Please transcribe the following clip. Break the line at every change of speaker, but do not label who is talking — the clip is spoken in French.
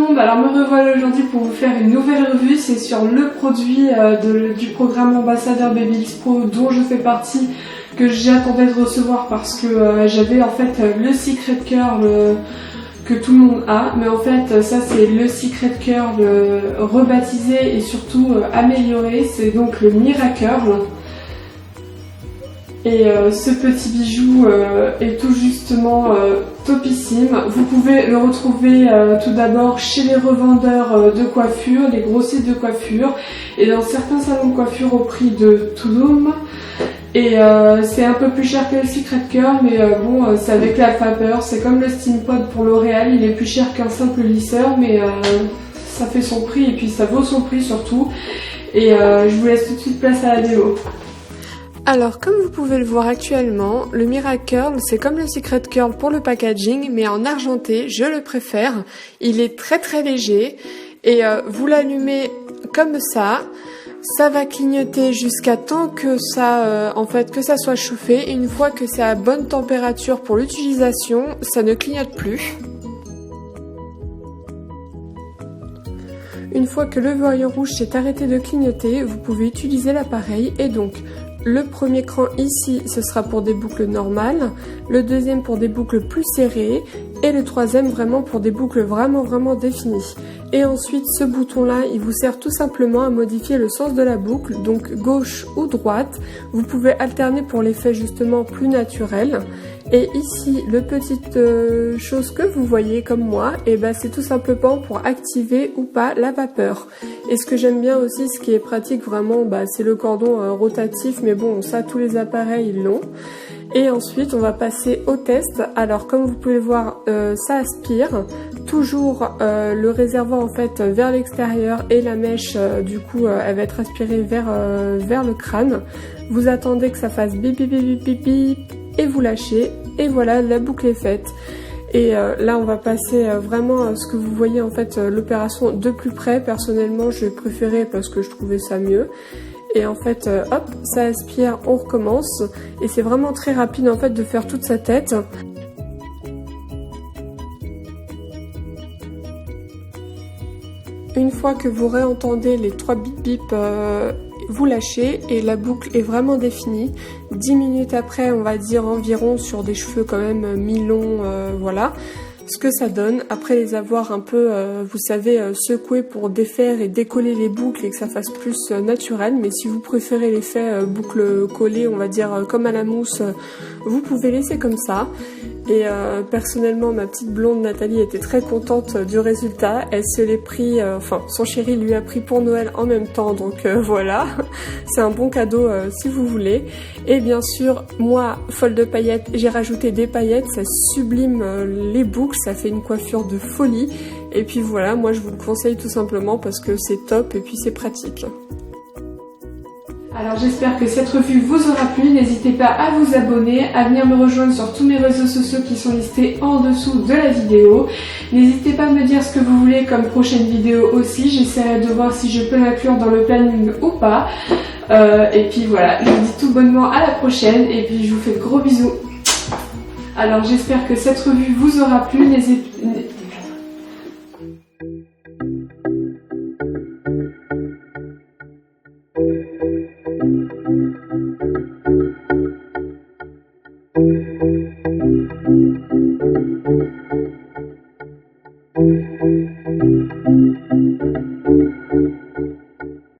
monde, alors me revoilà aujourd'hui pour vous faire une nouvelle revue. C'est sur le produit du programme Ambassadeur Baby Expo dont je fais partie, que j'attendais de recevoir parce que j'avais en fait le Secret Curl que tout le monde a, mais en fait ça c'est le Secret Curl rebaptisé et surtout amélioré, c'est donc le Miracurl. Et ce petit bijou est tout justement topissime. Vous pouvez le retrouver tout d'abord chez les revendeurs de coiffure, les gros sites de coiffure, et dans certains salons de coiffure au prix de Touloum. Et c'est un peu plus cher que le Secret Curl, mais bon, c'est avec la vapeur. C'est comme le Steam Pod pour L'Oréal, il est plus cher qu'un simple lisseur, mais ça fait son prix et puis ça vaut son prix surtout. Et je vous laisse tout de suite place à la démo. Alors comme vous pouvez le voir actuellement, le Miracurl c'est comme le Secret Curl pour le packaging mais en argenté, je le préfère. Il est très très léger et vous l'allumez comme ça va clignoter jusqu'à temps que ça que ça soit chauffé. Une fois que c'est à bonne température pour l'utilisation, ça ne clignote plus. Une fois que le voyant rouge s'est arrêté de clignoter, vous pouvez utiliser l'appareil et donc le premier cran ici, ce sera pour des boucles normales, le deuxième pour des boucles plus serrées et le troisième vraiment pour des boucles vraiment définies. Et ensuite, ce bouton-là, il vous sert tout simplement à modifier le sens de la boucle, donc gauche ou droite. Vous pouvez alterner pour l'effet justement plus naturel. Et ici, le petite chose que vous voyez comme moi, et ben c'est tout simplement pour activer ou pas la vapeur. Et ce que j'aime bien aussi, ce qui est pratique vraiment, c'est le cordon rotatif, mais bon, ça tous les appareils ils l'ont. Et ensuite, on va passer au test. Alors, comme vous pouvez le voir, ça aspire. Toujours le réservoir en fait vers l'extérieur et la mèche, du coup, elle va être aspirée vers le crâne. Vous attendez que ça fasse bip bip bip bip bip et vous lâchez. Et voilà, la boucle est faite. Et là, on va passer vraiment à ce que vous voyez en fait l'opération de plus près. Personnellement, je préférais parce que je trouvais ça mieux. Et en fait, hop, ça aspire, on recommence. Et c'est vraiment très rapide en fait de faire toute sa tête. Une fois que vous réentendez les 3 bip bip, vous lâchez et la boucle est vraiment définie. 10 minutes après, on va dire environ, sur des cheveux quand même mi-longs, voilà. Ce que ça donne, après les avoir un peu, vous savez, secoués pour défaire et décoller les boucles et que ça fasse plus naturel. Mais si vous préférez l'effet boucle collée, on va dire comme à la mousse, vous pouvez laisser comme ça. Et personnellement, ma petite blonde Nathalie était très contente du résultat. Elle se l'est pris, son chéri lui a pris pour Noël en même temps, donc voilà. C'est un bon cadeau si vous voulez. Et bien sûr, moi, folle de paillettes, j'ai rajouté des paillettes, ça sublime les boucles, ça fait une coiffure de folie. Et puis voilà, moi je vous le conseille tout simplement parce que c'est top et puis c'est pratique. Alors j'espère que cette revue vous aura plu, n'hésitez pas à vous abonner, à venir me rejoindre sur tous mes réseaux sociaux qui sont listés en dessous de la vidéo. N'hésitez pas à me dire ce que vous voulez comme prochaine vidéo aussi, j'essaierai de voir si je peux l'inclure dans le planning ou pas. Et puis voilà, je vous dis tout bonnement à la prochaine et puis je vous fais de gros bisous. Alors j'espère que cette revue vous aura plu, n'hésitez pas.